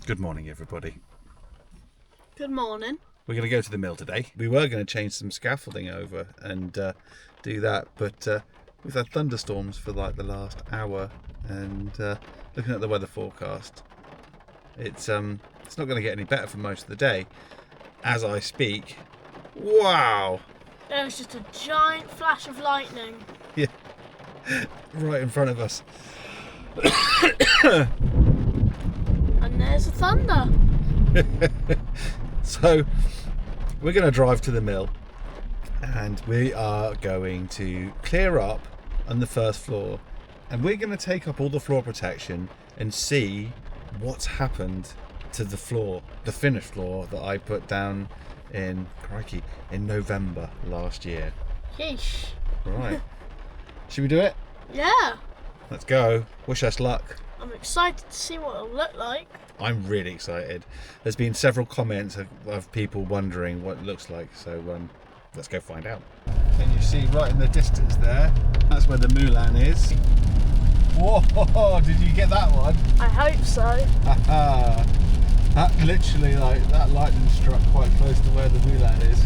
Good morning, everybody. Good morning. We're going to go to the mill today. We were going to change some scaffolding over and do that, but we've had thunderstorms for like the last hour, and looking at the weather forecast, it's not going to get any better for most of the day. As I speak, wow! There was just a giant flash of lightning. Yeah, right in front of us. And there's the thunder. So we're going to drive to the mill and we are going to clear up on the first floor, and we're going to take up all the floor protection and see what's happened to the floor, the finished floor that I put down in November last year. Yeesh. Right. Should we do it? Yeah. Let's go. Wish us luck. I'm excited to see what it'll look like. I'm really excited. There's been several comments of people wondering what it looks like, so let's go find out. Can you see right in the distance there? That's where the Mulan is. Whoa! Did you get that one? I hope so. That literally, that lightning struck quite close to where the Mulan is.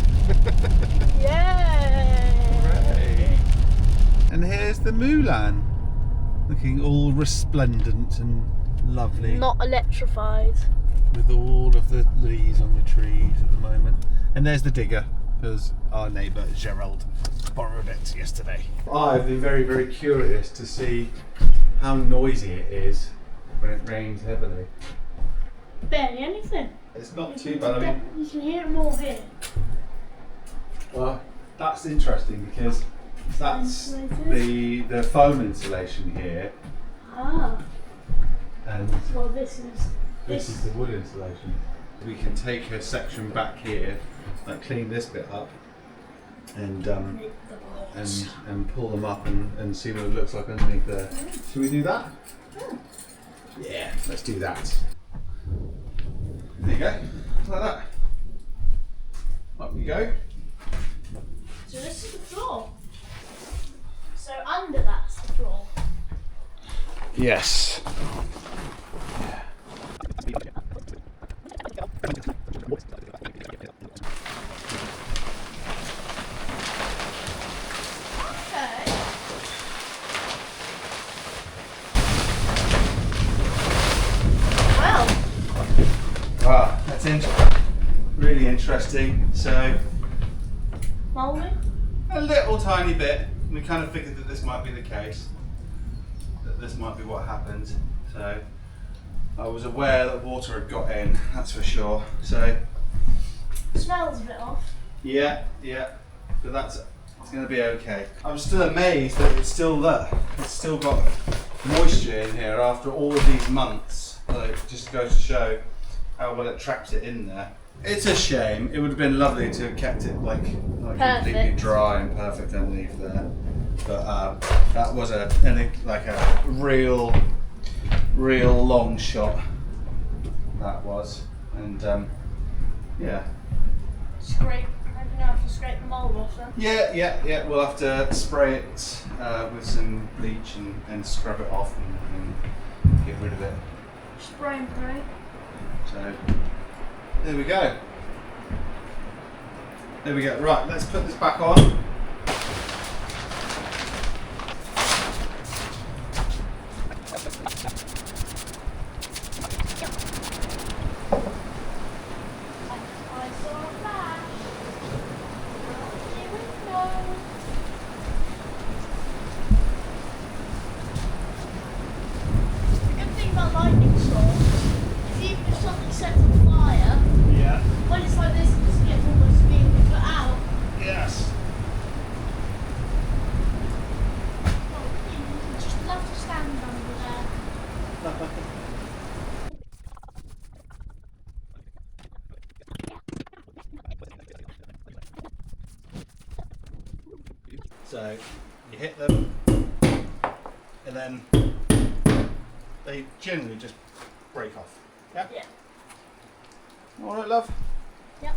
Yay! Hooray! And here's the Mulan, looking all resplendent and lovely. Not electrified. With all of the leaves on the trees at the moment. And there's the digger, because our neighbour Gerald borrowed it yesterday. I've been very, very curious to see how noisy it is when it rains heavily. Barely anything. It's not too bad. I mean, you can hear it more here. well, that's interesting because that's the foam insulation here, Ah. and Well, this is the wood insulation. We can take a section back here, like clean this bit up, and pull them up and see what it looks like underneath there. Should we do that? Yeah, let's do that. There you go, like that. Up you go. So this is the floor. So under that's the floor. Yes. Okay. Well. Wow, that's really interesting. So, Mouldy? a little tiny bit. We kind of figured that this might be the case, that this might be what happened. So, I was aware that water had got in, that's for sure. So, Smells a bit off. yeah, but it's going to be okay. I'm still amazed that it's still there. It's still got moisture in here after all of these months. It just goes to show how well it traps it in there. It's a shame. It would have been lovely to have kept it like completely dry and perfect underneath there. But that was a real long shot. That was, and yeah. Scrape. I don't know if you scrape the mould off then. Yeah. We'll have to spray it with some bleach and scrub it off and get rid of it. Spray and pray. So there we go. Right, let's put this back on. I saw a flash. Here we go. The good thing about lightning storms is even if something sets on fire, Yeah. when it's like this, it just gets almost being put out. Yes. Well, you just love to stand under there. So you hit them, and then they generally just break off. Yeah. Yeah. All right, love. Yep.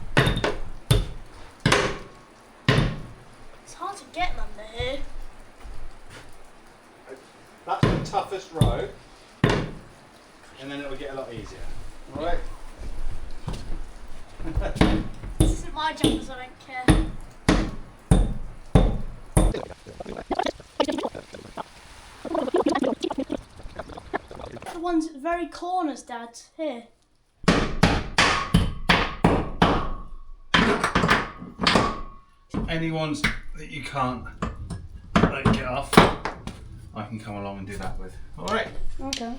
It's hard to get them under here. That's the toughest row, and then it'll get a lot easier. Alright. This isn't my job, so I don't care. The ones at the very corners, Dad. Here. Any ones that you can't get off, I can come along and do that with. Alright. Okay.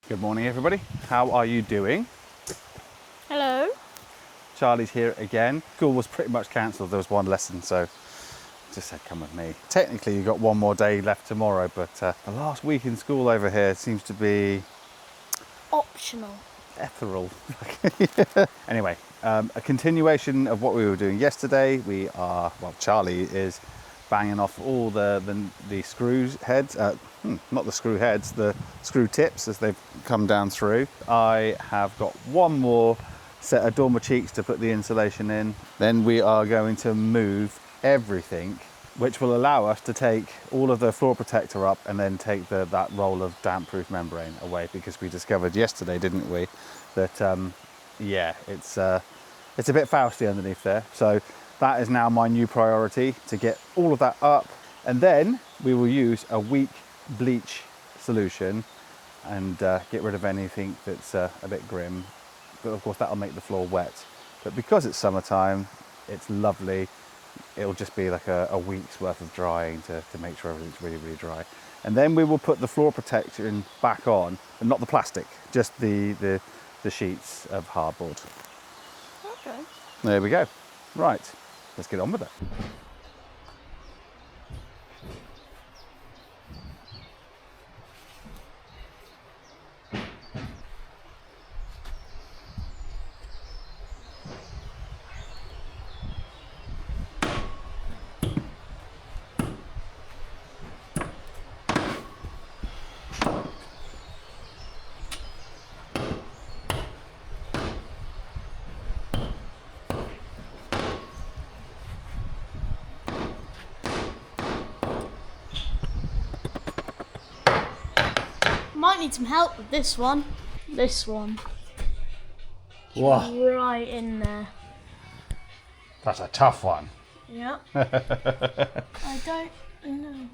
Good morning, everybody. How are you doing? Hello. Charlie's here again. School was pretty much cancelled. There was one lesson, so just said come with me. Technically, you've got one more day left tomorrow, but the last week in school over here seems to be Optional. ethereal. Anyway, a continuation of what we were doing yesterday. Charlie is banging off all the screw heads, not the screw heads, the screw tips as they've come down through. I have got one more set of dormer cheeks to put the insulation in. Then we are going to move everything, which will allow us to take all of the floor protector up and then take that roll of damp-proof membrane away, because we discovered yesterday, didn't we, that yeah, it's a bit fausty underneath there. So that is now my new priority, to get all of that up, and then we will use a weak bleach solution and get rid of anything that's a bit grim. But of course that'll make the floor wet. But because it's summertime, it's lovely. It'll just be like a week's worth of drying to make sure everything's really, really dry. And then we will put the floor protection back on, and not the plastic, just the sheets of hardboard. Okay. There we go. Right, let's get on with it. Might need some help with this one. This one. Wow, Right in there. that's a tough one. Yeah. I don't know.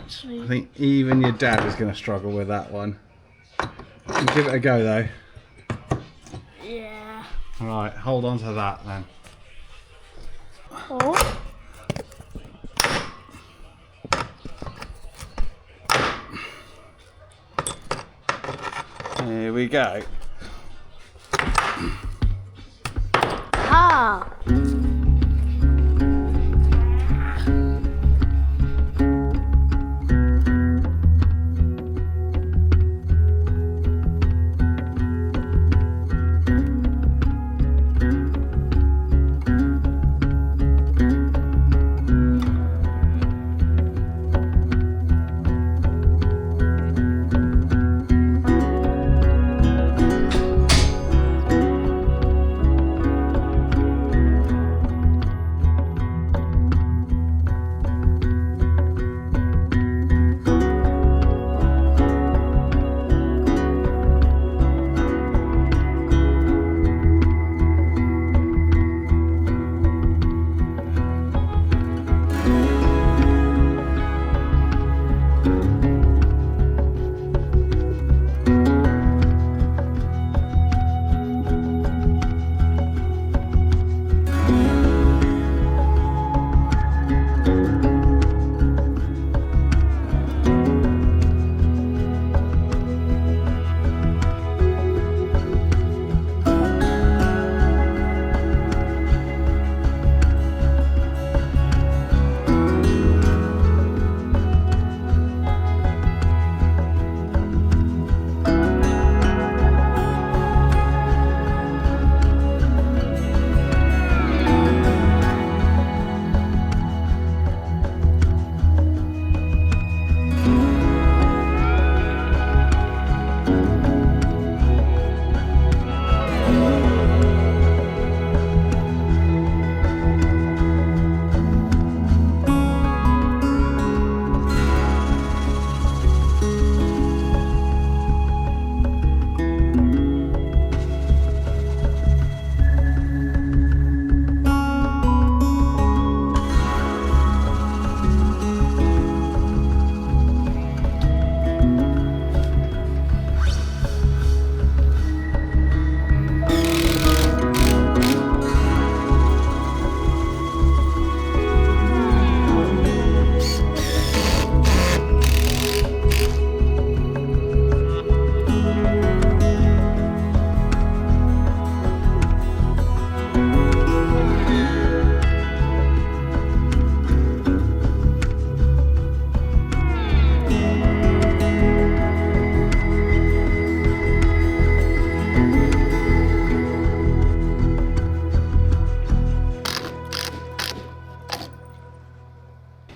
actually. I think even your dad is going to struggle with that one. Give it a go though. Yeah. Alright, hold on to that then. Oh. Here we go. Ah.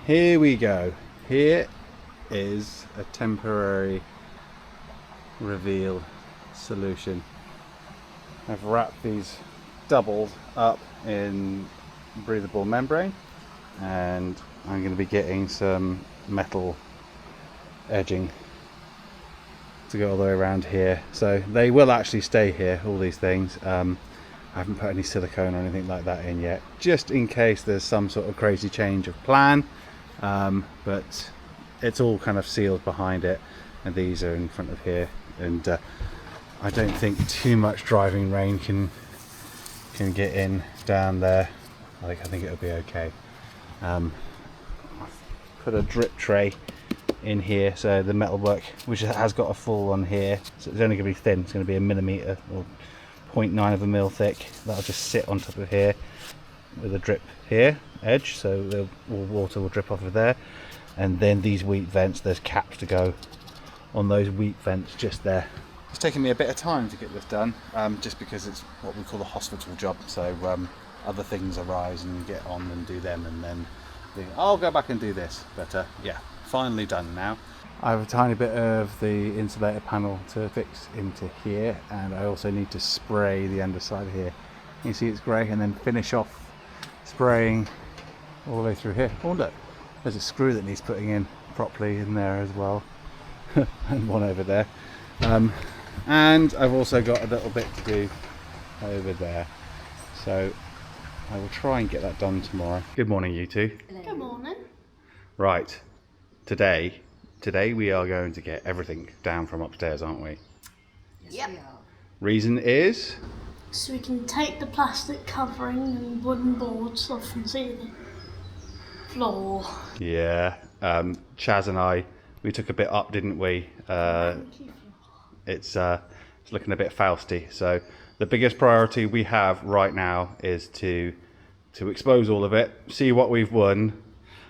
Here we go. Here is a temporary reveal solution. I've wrapped these doubled up in breathable membrane, and I'm going to be getting some metal edging to go all the way around here, so they will actually stay here, all these things. I haven't put any silicone or anything like that in yet, just in case there's some sort of crazy change of plan, but it's all kind of sealed behind it, and these are in front of here, and I don't think too much driving rain can get in down there. I think it'll be okay. I've put a drip tray in here, so the metalwork, which has got a full one here, so it's only going to be thin, it's going to be 1 millimetre or 0.9 of a mil thick. That'll just sit on top of here with a drip here edge, so the water will drip off of there. And then these weep vents, there's caps to go on those weep vents just there. It's taken me a bit of time to get this done, just because it's what we call a hospital job, so other things arise and you get on and do them, and then think, I'll go back and do this. But yeah, finally done now. I have a tiny bit of the insulator panel to fix into here, and I also need to spray the underside here. You see it's grey, and then finish off spraying all the way through here. Oh look, there's a screw that needs putting in properly in there as well, and one over there. And I've also got a little bit to do over there, so I will try and get that done tomorrow. Good morning, you two. Good morning. Right, today we are going to get everything down from upstairs, aren't we? Yep. Reason is? So we can take the plastic covering and wooden boards off and see the floor. Yeah. Chaz and I, we took a bit up, didn't we? It's looking a bit Fausty. So the biggest priority we have right now is to expose all of it, see what we've won.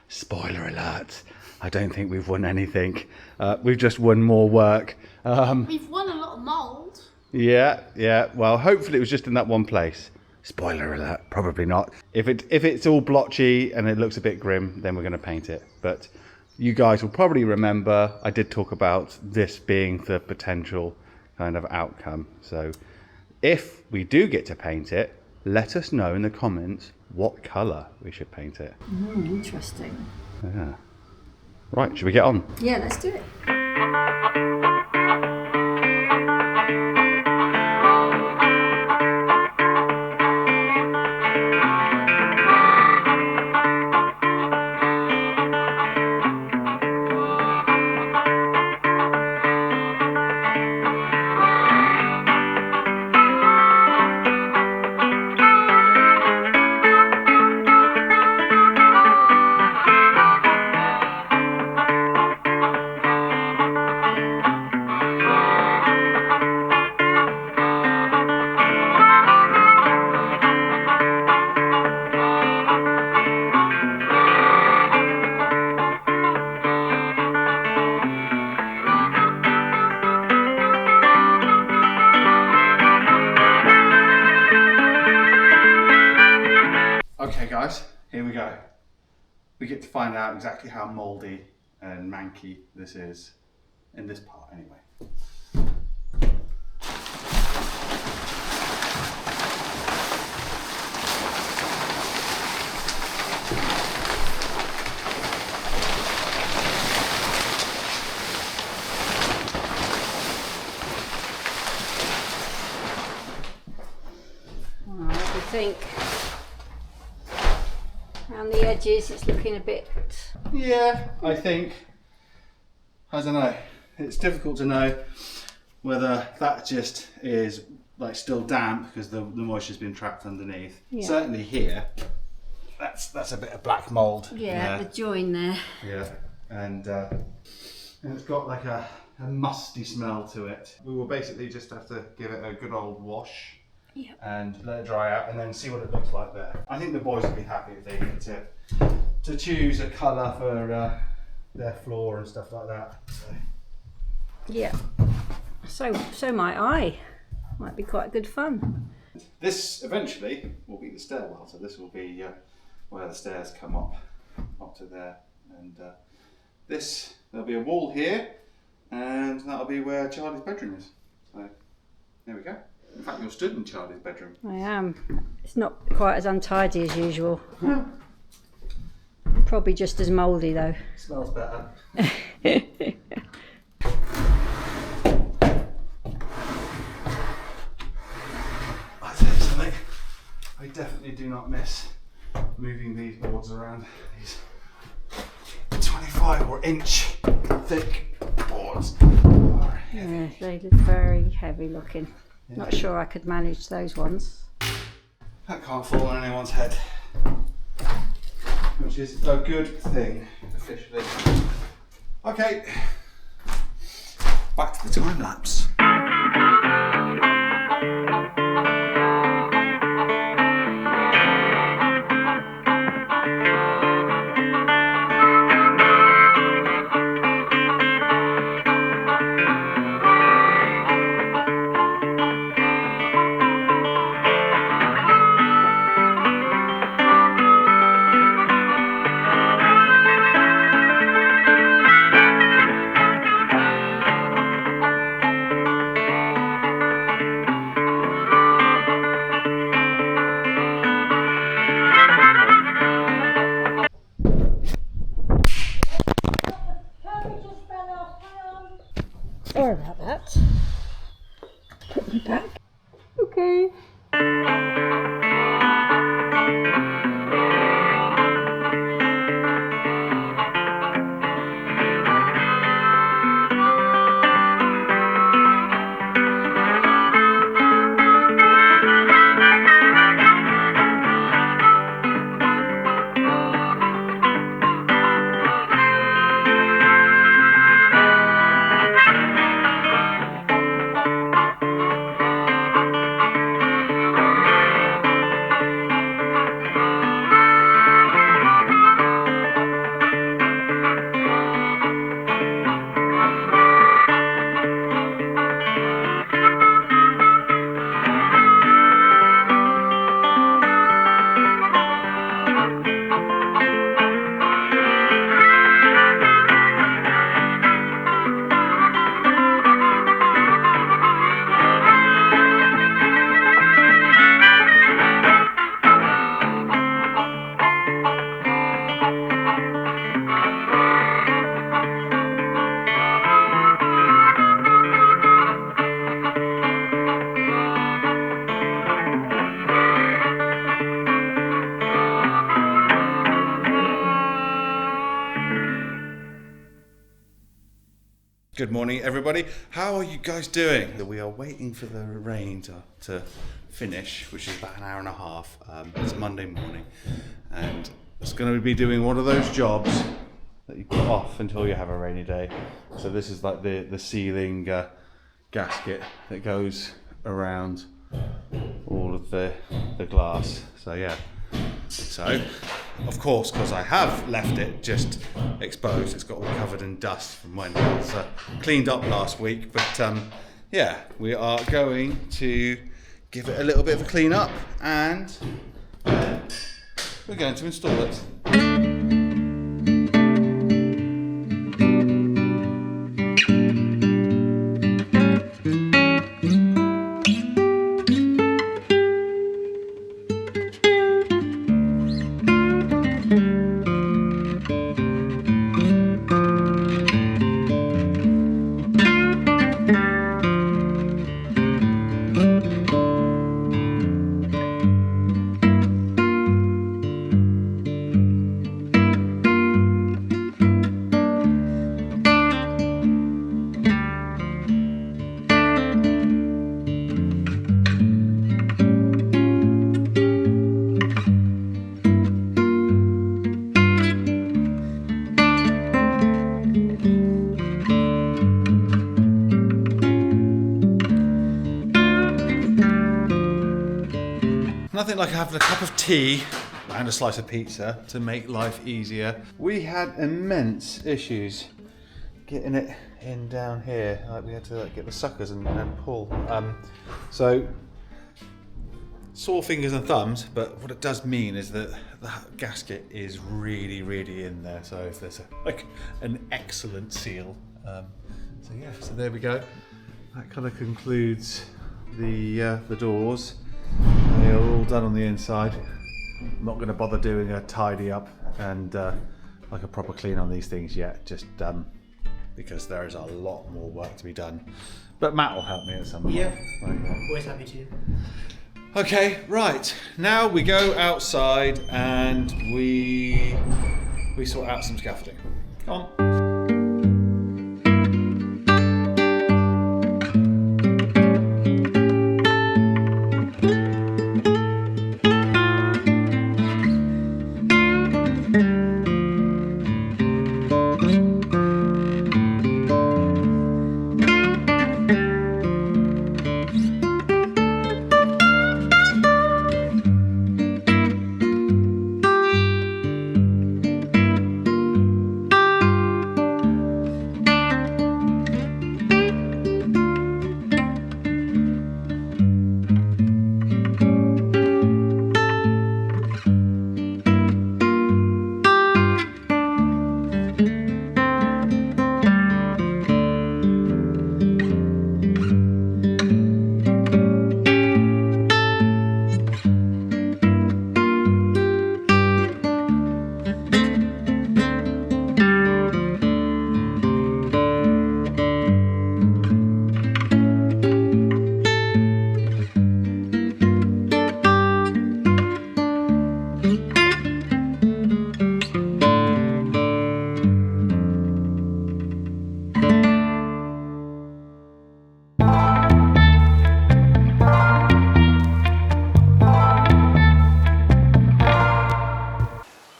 Spoiler alert, I don't think we've won anything. We've just won more work. We've won a lot of mould. Yeah. Well, hopefully it was just in that one place. Spoiler alert, probably not. If it's all blotchy and it looks a bit grim, then we're going to paint it. But you guys will probably remember I did talk about this being the potential kind of outcome. So if we do get to paint it, let us know in the comments what colour we should paint it. Interesting. Yeah. Right, should we get on? Yeah, let's do it. Okay guys, here we go. We get to find out exactly how mouldy and manky this is, in this part anyway. Well, what do you think? Around the edges, it's looking a bit. Yeah, I think, I don't know, it's difficult to know whether that just is like still damp because the moisture's been trapped underneath. Yeah. Certainly here, that's a bit of black mould. Yeah, the join there. Yeah, and it's got like a musty smell to it. We will basically just have to give it a good old wash. Yep. And let it dry out and then see what it looks like there. I think the boys will be happy if they get to choose a colour for their floor and stuff like that. So. Yeah. So might I. Might be quite good fun. This eventually will be the stairwell, so this will be where the stairs come up to there. And there'll be a wall here, and that'll be where Charlie's bedroom is. So there we go. In fact, you're stood in Charlie's bedroom. I am. It's not quite as untidy as usual. Probably just as mouldy though. Smells better. I'll tell you something, I definitely do not miss moving these boards around. These 25 or inch thick boards are heavy. Yeah, they look very heavy looking. Not sure I could manage those ones. That can't fall on anyone's head, which is a good thing officially. Okay, back to the time lapse. Sorry about that. Put me back. Okay. Good morning, everybody. How are you guys doing? We are waiting for the rain to finish, which is about an hour and a half. It's Monday morning, and it's going to be doing one of those jobs that you put off until you have a rainy day. So this is like the ceiling gasket that goes around all of the glass. So yeah. So, of course, because I have left it just exposed, it's got all covered in dust from when it was cleaned up last week. But yeah, we are going to give it a little bit of a clean up, and we're going to install it. Nothing like having a cup of tea and a slice of pizza to make life easier. We had immense issues getting it in down here. Like we had to get the suckers and pull. So sore fingers and thumbs, but what it does mean is that the gasket is really, really in there. So if there's an excellent seal. So yeah, so there we go. That kind of concludes the doors. They are all done on the inside. I'm not going to bother doing a tidy up and like a proper clean on these things yet, just because there is a lot more work to be done. But Matt will help me at some point. Yeah, always happy to. Okay, right. Now we go outside and we sort out some scaffolding. Come on.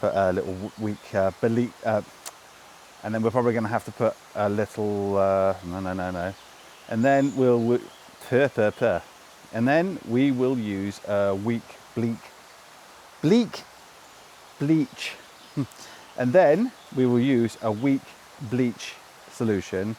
Put a little weak and then we're probably going to have to put a little no, and then we'll and then we will use a weak bleach and then we will use a weak bleach solution